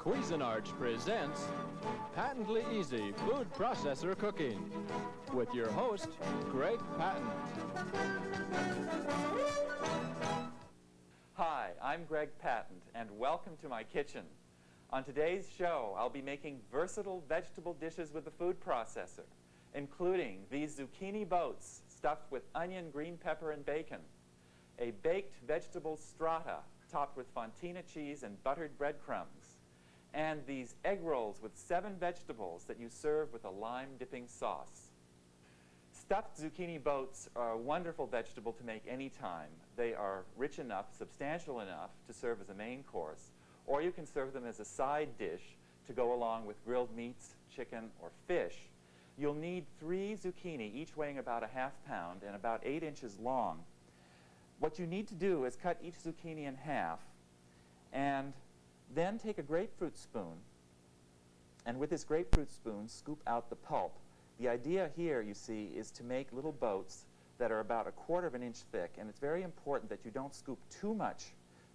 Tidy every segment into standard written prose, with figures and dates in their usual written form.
Cuisinart presents Patently Easy Food Processor Cooking with your host, Greg Patton. Hi, I'm Greg Patton, and welcome to my kitchen. On today's show, I'll be making versatile vegetable dishes with the food processor, including these zucchini boats stuffed with onion, green pepper, and bacon, a baked vegetable strata topped with fontina cheese and buttered breadcrumbs, and these egg rolls with 7 vegetables that you serve with a lime dipping sauce. Stuffed zucchini boats are a wonderful vegetable to make anytime. They are rich enough, substantial enough to serve as a main course, or you can serve them as a side dish to go along with grilled meats, chicken, or fish. You'll need 3 zucchini, each weighing about a ½ pound and about 8 inches long. What you need to do is cut each zucchini in half and then take a grapefruit spoon, and with this grapefruit spoon, scoop out the pulp. The idea here, you see, is to make little boats that are about a 1/4 inch thick, and it's very important that you don't scoop too much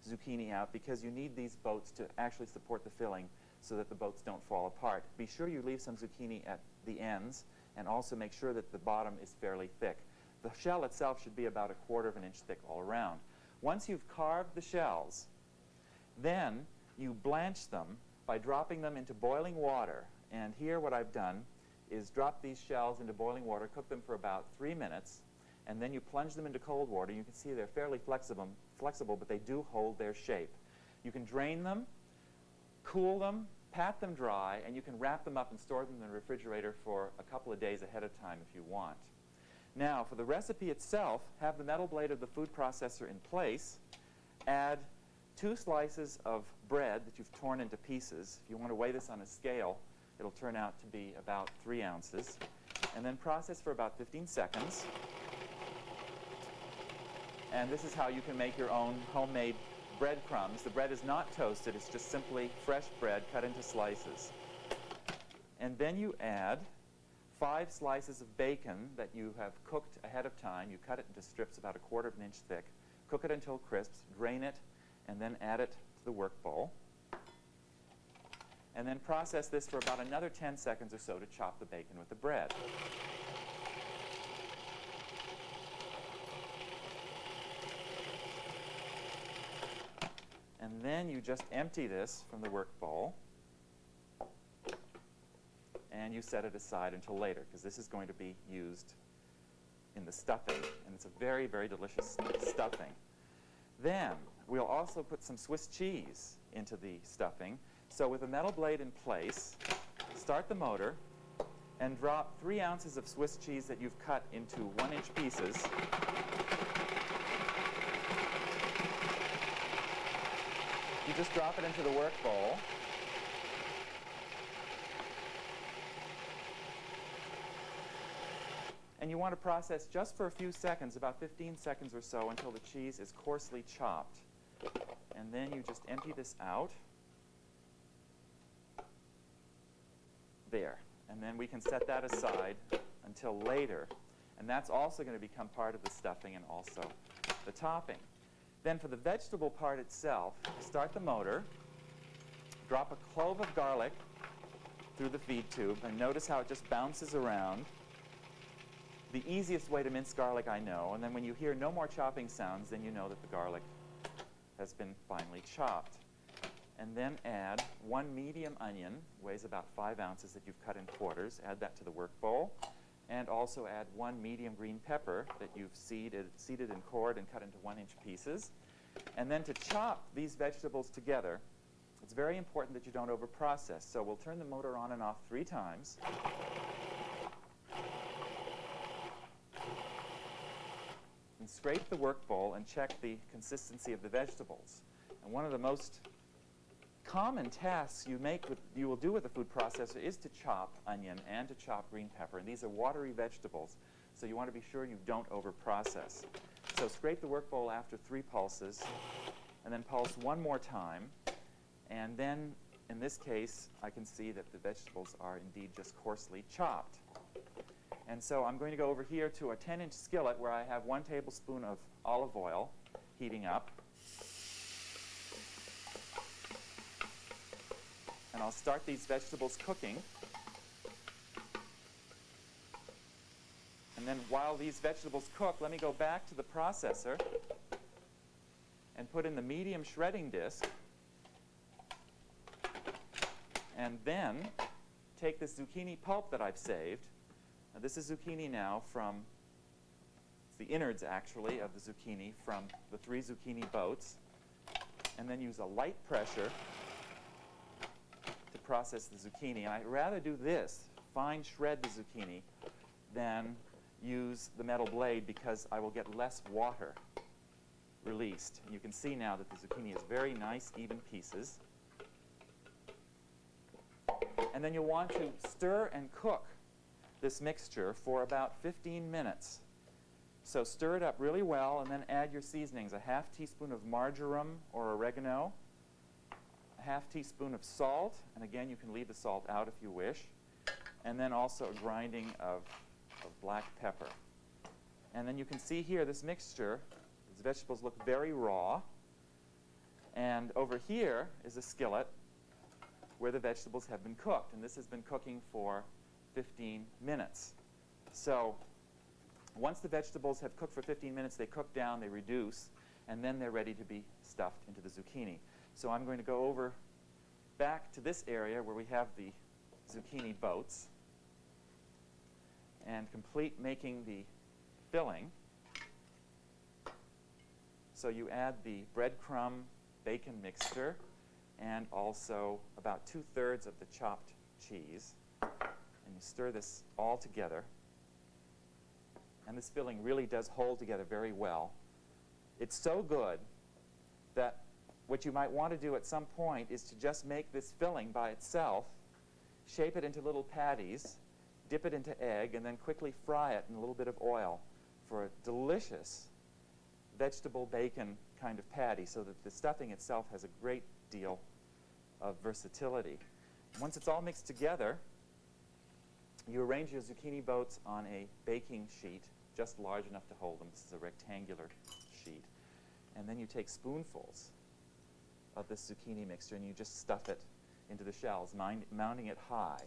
zucchini out because you need these boats to actually support the filling so that the boats don't fall apart. Be sure you leave some zucchini at the ends, and also make sure that the bottom is fairly thick. The shell itself should be about a 1/4 inch thick all around. Once you've carved the shells, then you blanch them by dropping them into boiling water. And here what I've done is drop these shells into boiling water, cook them for about 3 minutes, and then you plunge them into cold water. You can see they're fairly flexible, but they do hold their shape. You can drain them, cool them, pat them dry, and you can wrap them up and store them in the refrigerator for a couple of days ahead of time if you want. Now, for the recipe itself, have the metal blade of the food processor in place. Add 2 slices of bread that you've torn into pieces. If you want to weigh this on a scale, it'll turn out to be about 3 ounces. And then process for about 15 seconds. And this is how you can make your own homemade breadcrumbs. The bread is not toasted, it's just simply fresh bread cut into slices. And then you add 5 slices of bacon that you have cooked ahead of time. You cut it into strips about a 1/4 inch thick. Cook it until crisp, drain it, and then add it to the work bowl. And then process this for about another 10 seconds or so to chop the bacon with the bread. And then you just empty this from the work bowl, and you set it aside until later, because this is going to be used in the stuffing, and it's a very, very delicious stuffing. Then we'll also put some Swiss cheese into the stuffing. So with a metal blade in place, start the motor and drop 3 ounces of Swiss cheese that you've cut into 1-inch pieces. You just drop it into the work bowl. And you want to process just for a few seconds, about 15 seconds or so, until the cheese is coarsely chopped. And then you just empty this out. There. And then we can set that aside until later. And that's also going to become part of the stuffing and also the topping. Then for the vegetable part itself, start the motor, drop a clove of garlic through the feed tube, and notice how it just bounces around. The easiest way to mince garlic, I know, and then when you hear no more chopping sounds, then you know that the garlic has been finely chopped. And then add 1 medium onion, weighs about 5 ounces, that you've cut in quarters. Add that to the work bowl. And also add 1 medium green pepper that you've seeded and cored and cut into 1-inch pieces. And then to chop these vegetables together, it's very important that you don't overprocess. So we'll turn the motor on and off 3 times. And scrape the work bowl and check the consistency of the vegetables. And one of the most common tasks you will do with a food processor is to chop onion and to chop green pepper. And these are watery vegetables, so you want to be sure you don't overprocess. So scrape the work bowl after 3 pulses, and then pulse 1 more time. And then, in this case, I can see that the vegetables are indeed just coarsely chopped. And so I'm going to go over here to a 10-inch skillet where I have 1 tablespoon of olive oil heating up. and I'll start these vegetables cooking. And then while these vegetables cook, let me go back to the processor and put in the medium shredding disc, and then take this zucchini pulp that I've saved. Now, this is zucchini now from, it's the innards actually of the zucchini from the 3 zucchini boats, and then use a light pressure to process the zucchini. And I'd rather do this, fine shred the zucchini, than use the metal blade because I will get less water released. And you can see now that the zucchini is very nice, even pieces. And then you'll want to stir and cook this mixture for about 15 minutes. So stir it up really well and then add your seasonings, a half teaspoon of marjoram or oregano, a half teaspoon of salt, and again you can leave the salt out if you wish, and then also a grinding of black pepper. And then you can see here this mixture, these vegetables look very raw, and over here is a skillet where the vegetables have been cooked, and this has been cooking for 15 minutes. So once the vegetables have cooked for 15 minutes, they cook down, they reduce, and then they're ready to be stuffed into the zucchini. So I'm going to go over back to this area where we have the zucchini boats and complete making the filling. So you add the breadcrumb bacon mixture and also about 2/3 of the chopped cheese. And you stir this all together. And this filling really does hold together very well. It's so good that what you might want to do at some point is to just make this filling by itself, shape it into little patties, dip it into egg, and then quickly fry it in a little bit of oil for a delicious vegetable bacon kind of patty, so that the stuffing itself has a great deal of versatility. Once it's all mixed together, you arrange your zucchini boats on a baking sheet, just large enough to hold them. This is a rectangular sheet. And then you take spoonfuls of this zucchini mixture and you just stuff it into the shells, mounting it high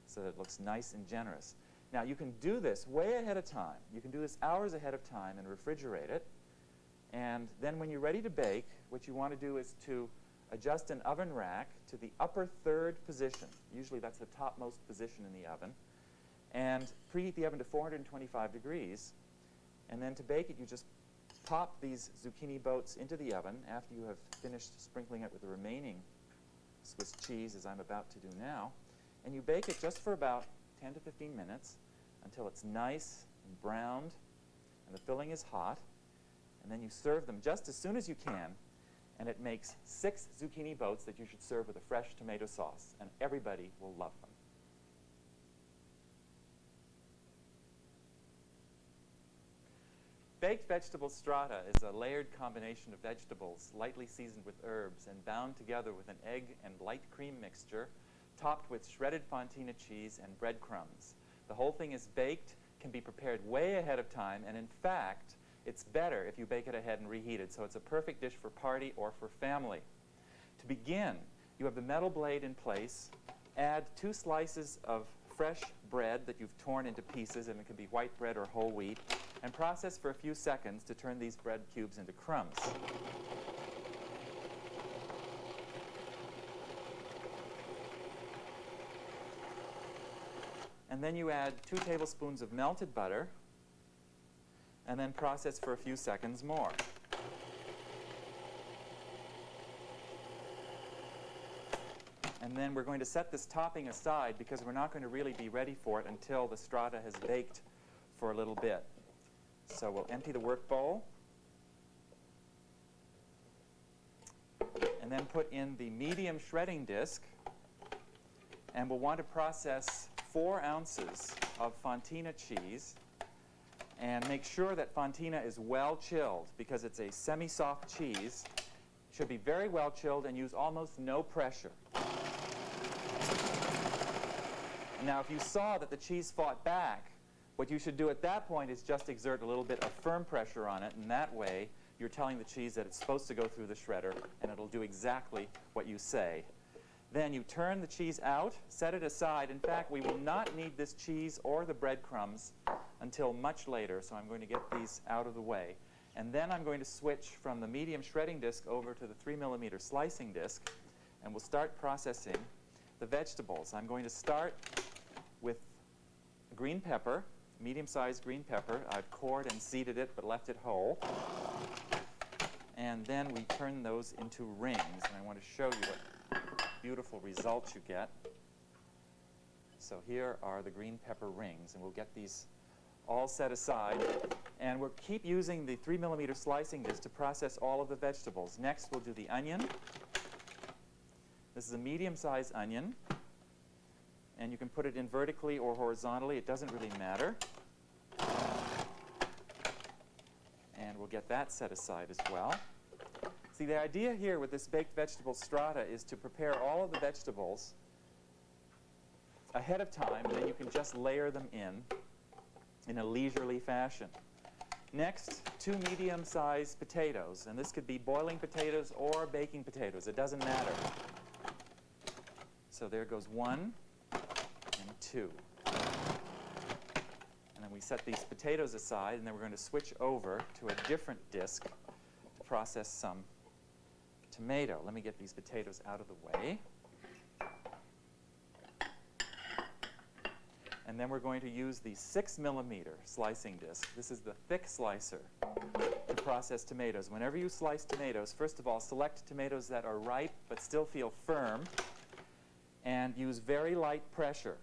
so that it looks nice and generous. Now, you can do this way ahead of time. You can do this hours ahead of time and refrigerate it. And then when you're ready to bake, what you want to do is to adjust an oven rack to the upper 3rd position. Usually that's the topmost position in the oven. And preheat the oven to 425 degrees. And then to bake it, you just pop these zucchini boats into the oven after you have finished sprinkling it with the remaining Swiss cheese, as I'm about to do now. And you bake it just for about 10 to 15 minutes until it's nice and browned and the filling is hot. And then you serve them just as soon as you can. And it makes 6 zucchini boats that you should serve with a fresh tomato sauce. And everybody will love them. Baked vegetable strata is a layered combination of vegetables, lightly seasoned with herbs, and bound together with an egg and light cream mixture, topped with shredded fontina cheese and breadcrumbs. The whole thing is baked, can be prepared way ahead of time, and in fact, it's better if you bake it ahead and reheat it, so it's a perfect dish for party or for family. To begin, you have the metal blade in place. Add 2 slices of fresh bread that you've torn into pieces, and it can be white bread or whole wheat, and process for a few seconds to turn these bread cubes into crumbs. And then you add 2 tablespoons of melted butter, and then process for a few seconds more. And then we're going to set this topping aside because we're not going to really be ready for it until the strata has baked for a little bit. So we'll empty the work bowl and then put in the medium shredding disc, and we'll want to process 4 ounces of fontina cheese. And make sure that fontina is well chilled because it's a semi-soft cheese. It should be very well chilled and use almost no pressure. Now, if you saw that the cheese fought back, what you should do at that point is just exert a little bit of firm pressure on it, and that way you're telling the cheese that it's supposed to go through the shredder and it'll do exactly what you say. Then you turn the cheese out, set it aside. In fact, we will not need this cheese or the breadcrumbs until much later, so I'm going to get these out of the way. And then I'm going to switch from the medium shredding disc over to the 3mm slicing disc, and we'll start processing the vegetables. I'm going to start with green pepper, medium-sized green pepper. I've cored and seeded it but left it whole. And then we turn those into rings, and I want to show you what beautiful results you get. So here are the green pepper rings, and we'll get these all set aside. And we'll keep using the 3mm slicing disc to process all of the vegetables. Next, we'll do the onion. This is a medium-sized onion, and you can put it in vertically or horizontally. It doesn't really matter. And we'll get that set aside as well. See, the idea here with this baked vegetable strata is to prepare all of the vegetables ahead of time, and then you can just layer them in a leisurely fashion. Next, 2 medium-sized potatoes, and this could be boiling potatoes or baking potatoes. It doesn't matter. So there goes 1 and 2. And then we set these potatoes aside, and then we're going to switch over to a different disc to process some tomato. Let me get these potatoes out of the way. And then we're going to use the 6mm slicing disc. This is the thick slicer to process tomatoes. Whenever you slice tomatoes, first of all, select tomatoes that are ripe but still feel firm, and use very light pressure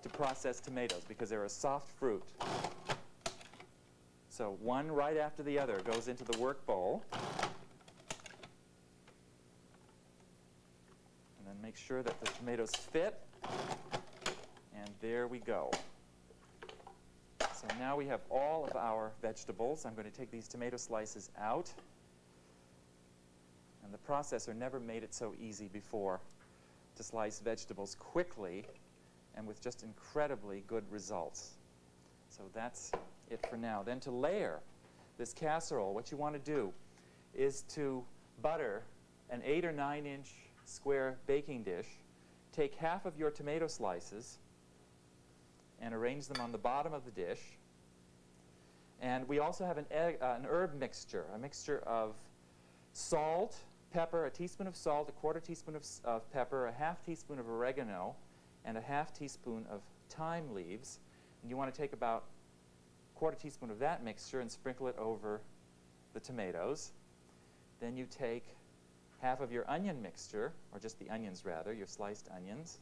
to process tomatoes because they're a soft fruit. So one right after the other goes into the work bowl. And then make sure that the tomatoes fit. And there we go. So now we have all of our vegetables. I'm going to take these tomato slices out. And the processor never made it so easy before to slice vegetables quickly and with just incredibly good results. So that's it for now. Then to layer this casserole, what you want to do is to butter an 8 or 9 inch square baking dish, take half of your tomato slices and arrange them on the bottom of the dish. And we also have an herb mixture, a mixture of salt, pepper, a teaspoon of salt, a quarter teaspoon of pepper, a half teaspoon of oregano, and a half teaspoon of thyme leaves. And you want to take about a quarter teaspoon of that mixture and sprinkle it over the tomatoes. Then you take half of your onion mixture, or just the onions rather, your sliced onions,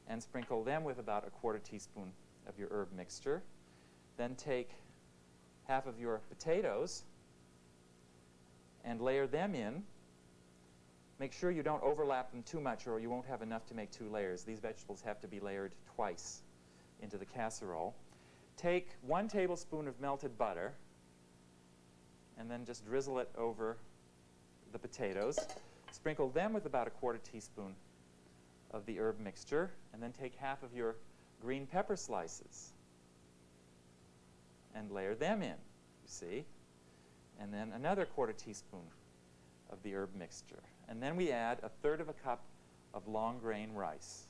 and sprinkle them with about a quarter teaspoon of your herb mixture. Then take half of your potatoes and layer them in. Make sure you don't overlap them too much or you won't have enough to make 2 layers. These vegetables have to be layered twice into the casserole. Take 1 tablespoon of melted butter and then just drizzle it over the potatoes. Sprinkle them with about a quarter teaspoon of the herb mixture, and then take half of your green pepper slices and layer them in, you see. And then another quarter teaspoon of the herb mixture. And then we add 1/3 cup of long grain rice.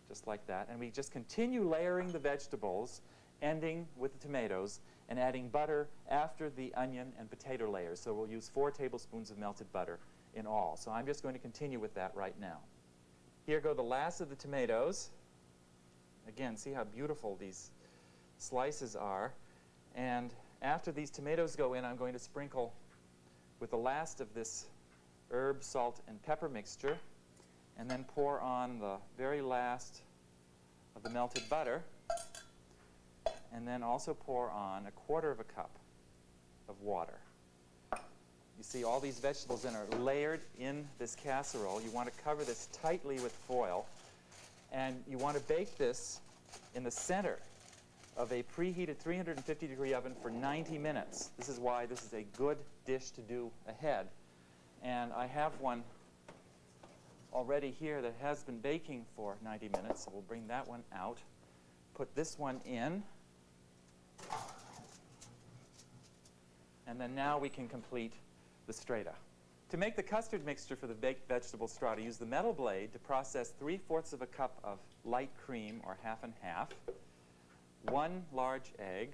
Just like that. And we just continue layering the vegetables, ending with the tomatoes, and adding butter after the onion and potato layers. So we'll use 4 tablespoons of melted butter in all. So I'm just going to continue with that right now. Here go the last of the tomatoes. Again, see how beautiful these slices are. And after these tomatoes go in, I'm going to sprinkle with the last of this herb, salt, and pepper mixture, and then pour on the very last of the melted butter, and then also pour on 1/4 cup of water. You see all these vegetables then are layered in this casserole. You want to cover this tightly with foil, and you want to bake this in the center of a preheated 350-degree oven for 90 minutes. This is why this is a good dish to do ahead. And I have one already here that has been baking for 90 minutes, so we'll bring that one out. Put this one in. And then now we can complete the strata. To make the custard mixture for the baked vegetable strata, use the metal blade to process 3/4 of a cup of light cream, or half and half, 1 large egg,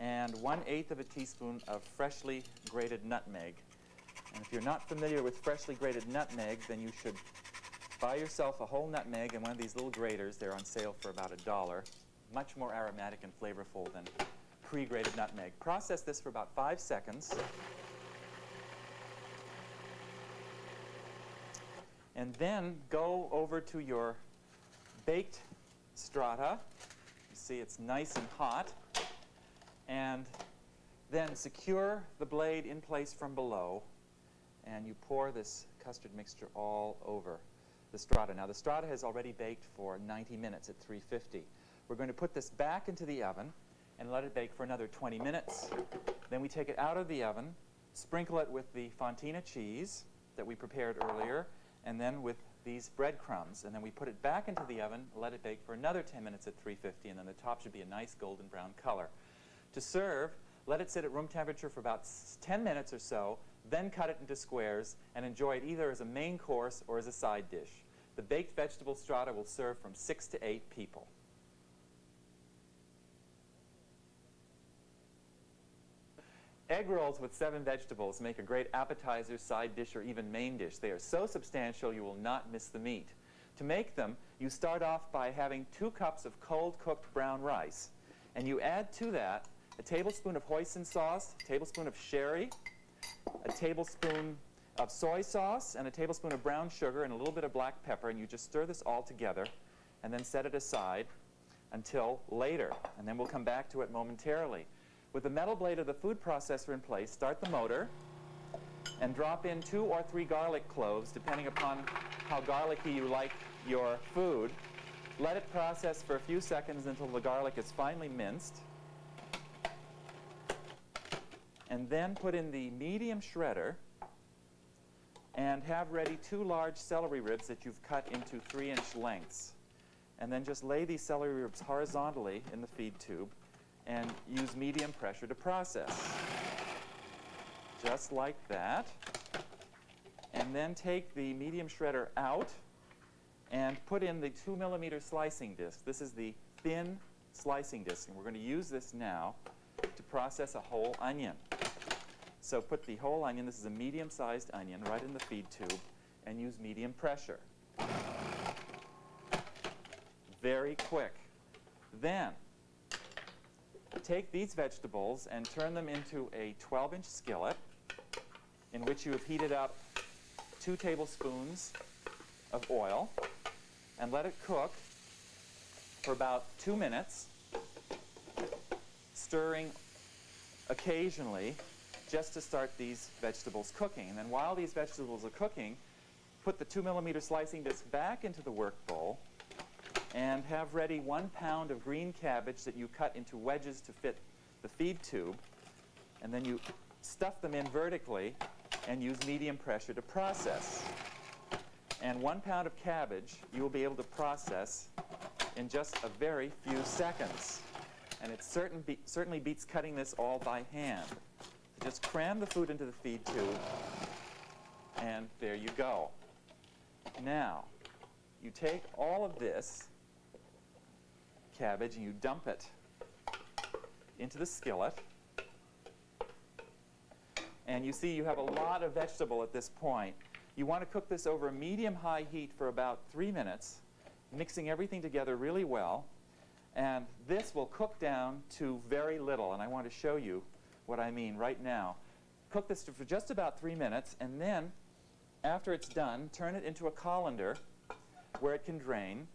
and 1/8 of a teaspoon of freshly grated nutmeg. And if you're not familiar with freshly grated nutmeg, then you should buy yourself a whole nutmeg and one of these little graters. They're on sale for about $1. Much more aromatic and flavorful than pre-grated nutmeg. Process this for about 5 seconds. And then go over to your baked strata. You see it's nice and hot. And then secure the blade in place from below, and you pour this custard mixture all over the strata. Now the strata has already baked for 90 minutes at 350. We're going to put this back into the oven and let it bake for another 20 minutes. Then we take it out of the oven, sprinkle it with the fontina cheese that we prepared earlier, and then with these breadcrumbs. And then we put it back into the oven, let it bake for another 10 minutes at 350, and then the top should be a nice golden brown color. To serve, let it sit at room temperature for about 10 minutes or so, then cut it into squares and enjoy it either as a main course or as a side dish. The baked vegetable strata will serve from 6 to 8 people. Egg rolls with 7 vegetables make a great appetizer, side dish, or even main dish. They are so substantial you will not miss the meat. To make them, you start off by having 2 cups of cold cooked brown rice, and you add to that a tablespoon of hoisin sauce, a tablespoon of sherry, a tablespoon of soy sauce, and a tablespoon of brown sugar, and a little bit of black pepper, and you just stir this all together and then set it aside until later, and then we'll come back to it momentarily. With the metal blade of the food processor in place, start the motor and drop in 2 or 3 garlic cloves, depending upon how garlicky you like your food. Let it process for a few seconds until the garlic is finely minced. And then put in the medium shredder and have ready 2 large celery ribs that you've cut into 3-inch lengths. And then just lay these celery ribs horizontally in the feed tube and use medium pressure to process. Just like that. And then take the medium shredder out and put in the 2mm slicing disc. This is the thin slicing disc, and we're going to use this now to process a whole onion. So put the whole onion, this is a medium-sized onion, right in the feed tube, and use medium pressure. Very quick. Then take these vegetables and turn them into a 12-inch skillet in which you have heated up 2 tablespoons of oil, and let it cook for about 2 minutes, stirring occasionally just to start these vegetables cooking. And then while these vegetables are cooking, put the 2mm slicing disc back into the work bowl and have ready 1 pound of green cabbage that you cut into wedges to fit the feed tube. And then you stuff them in vertically and use medium pressure to process. And 1 pound of cabbage you will be able to process in just a very few seconds. And it certainly beats cutting this all by hand. So just cram the food into the feed tube, and there you go. Now, you take all of this cabbage and you dump it into the skillet. And you see you have a lot of vegetable at this point. You want to cook this over a medium-high heat for about 3 minutes, mixing everything together really well. And this will cook down to very little, and I want to show you what I mean right now. Cook this for just about 3 minutes, and then, after it's done, turn it into a colander where it can drain.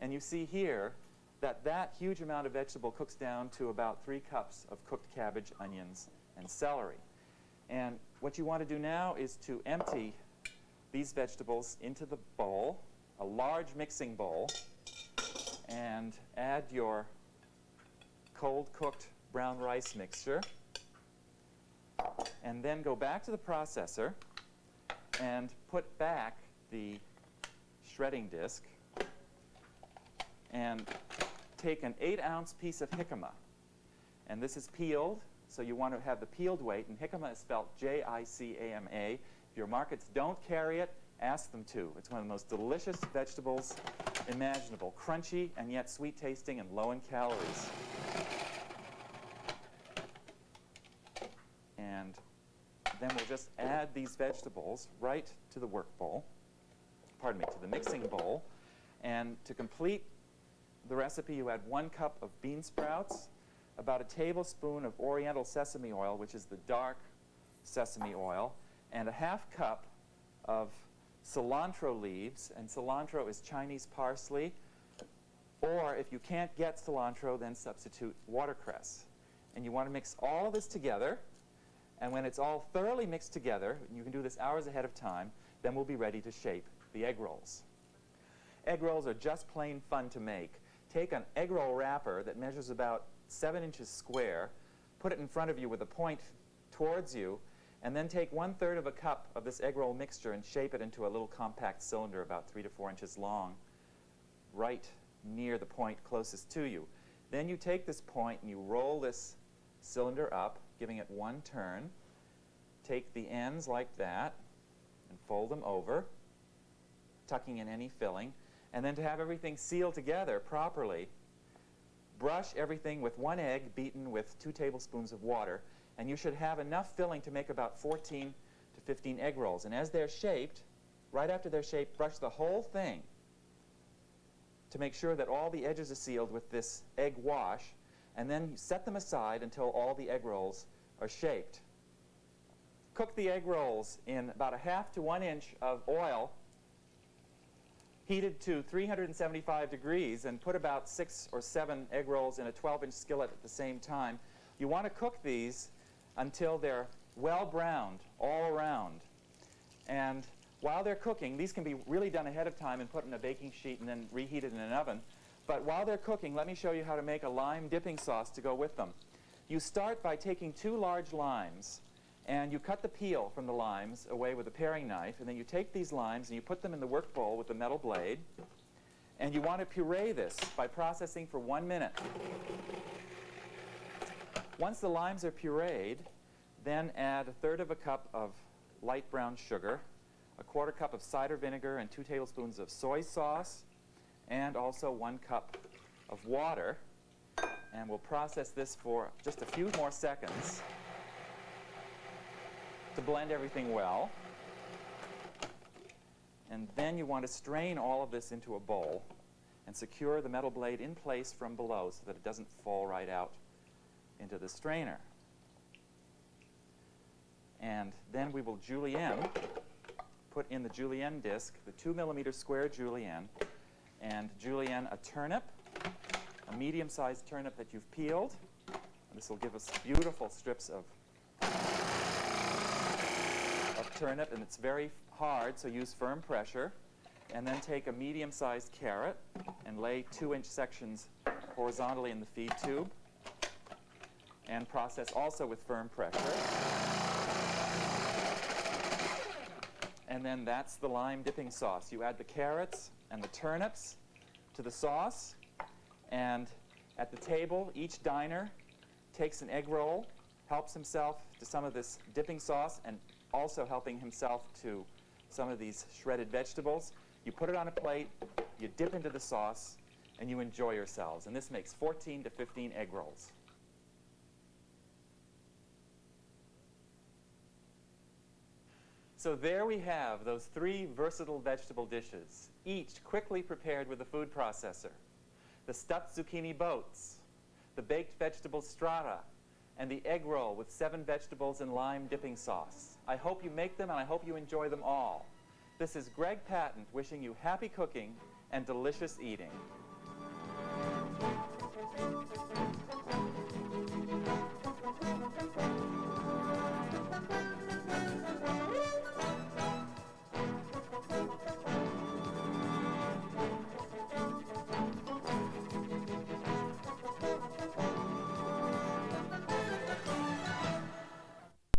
And you see here that that huge amount of vegetable cooks down to about 3 cups of cooked cabbage, onions, and celery. And what you want to do now is to empty these vegetables into the bowl, a large mixing bowl, and add your cold cooked brown rice mixture. And then go back to the processor and put back the shredding disc and take an 8-ounce piece of jicama. And this is peeled, so you want to have the peeled weight, and jicama is spelled J-I-C-A-M-A. If your markets don't carry it, ask them to. It's one of the most delicious vegetables imaginable. Crunchy and yet sweet tasting and low in calories. And then we'll just add these vegetables right to the work bowl, pardon me, to the mixing bowl. And to complete the recipe, you add 1 cup of bean sprouts, about a tablespoon of oriental sesame oil, which is the dark sesame oil, and a ½ cup of cilantro leaves. And cilantro is Chinese parsley. Or if you can't get cilantro, then substitute watercress. And you want to mix all of this together. And when it's all thoroughly mixed together, you can do this hours ahead of time, then we'll be ready to shape the egg rolls. Egg rolls are just plain fun to make. Take an egg roll wrapper that measures about 7 inches square, put it in front of you with a point towards you, and then take 1/3 of a cup of this egg roll mixture and shape it into a little compact cylinder about 3 to 4 inches long, right near the point closest to you. Then you take this point and you roll this cylinder up, giving it 1 turn. Take the ends like that and fold them over, tucking in any filling. And then to have everything sealed together properly, brush everything with 1 egg beaten with 2 tablespoons of water. And you should have enough filling to make about 14 to 15 egg rolls. And as they're shaped, right after they're shaped, brush the whole thing to make sure that all the edges are sealed with this egg wash. And then set them aside until all the egg rolls are shaped. Cook the egg rolls in about a ½ to 1 inch of oil heated to 375 degrees, and put about 6 or 7 egg rolls in a 12-inch skillet at the same time. You want to cook these until they're well browned all around. And while they're cooking, these can be really done ahead of time and put in a baking sheet and then reheated in an oven. But while they're cooking, let me show you how to make a lime dipping sauce to go with them. You start by taking 2 large limes, and you cut the peel from the limes away with a paring knife, and then you take these limes and you put them in the work bowl with the metal blade, and you want to puree this by processing for 1 minute. Once the limes are pureed, then add 1/3 of a cup of light brown sugar, a 1/4 cup of cider vinegar, and 2 tablespoons of soy sauce, and also 1 cup of water. And we'll process this for just a few more seconds to blend everything well. And then you want to strain all of this into a bowl and secure the metal blade in place from below so that it doesn't fall right out into the strainer. And then we will julienne, put in the julienne disc, the 2mm square julienne, and julienne a turnip, a medium-sized turnip that you've peeled. And this will give us beautiful strips of turnip, and it's very hard, so use firm pressure. And then take a medium-sized carrot and lay 2-inch sections horizontally in the feed tube, and process also with firm pressure. And then that's the lime dipping sauce. You add the carrots and the turnips to the sauce, and at the table, each diner takes an egg roll, helps himself to some of this dipping sauce, and also helping himself to some of these shredded vegetables. You put it on a plate, you dip into the sauce, and you enjoy yourselves. And this makes 14 to 15 egg rolls. So there we have those 3 versatile vegetable dishes, each quickly prepared with a food processor. The stuffed zucchini boats, the baked vegetable strata, and the egg roll with 7 vegetables and lime dipping sauce. I hope you make them, and I hope you enjoy them all. This is Greg Patent wishing you happy cooking and delicious eating.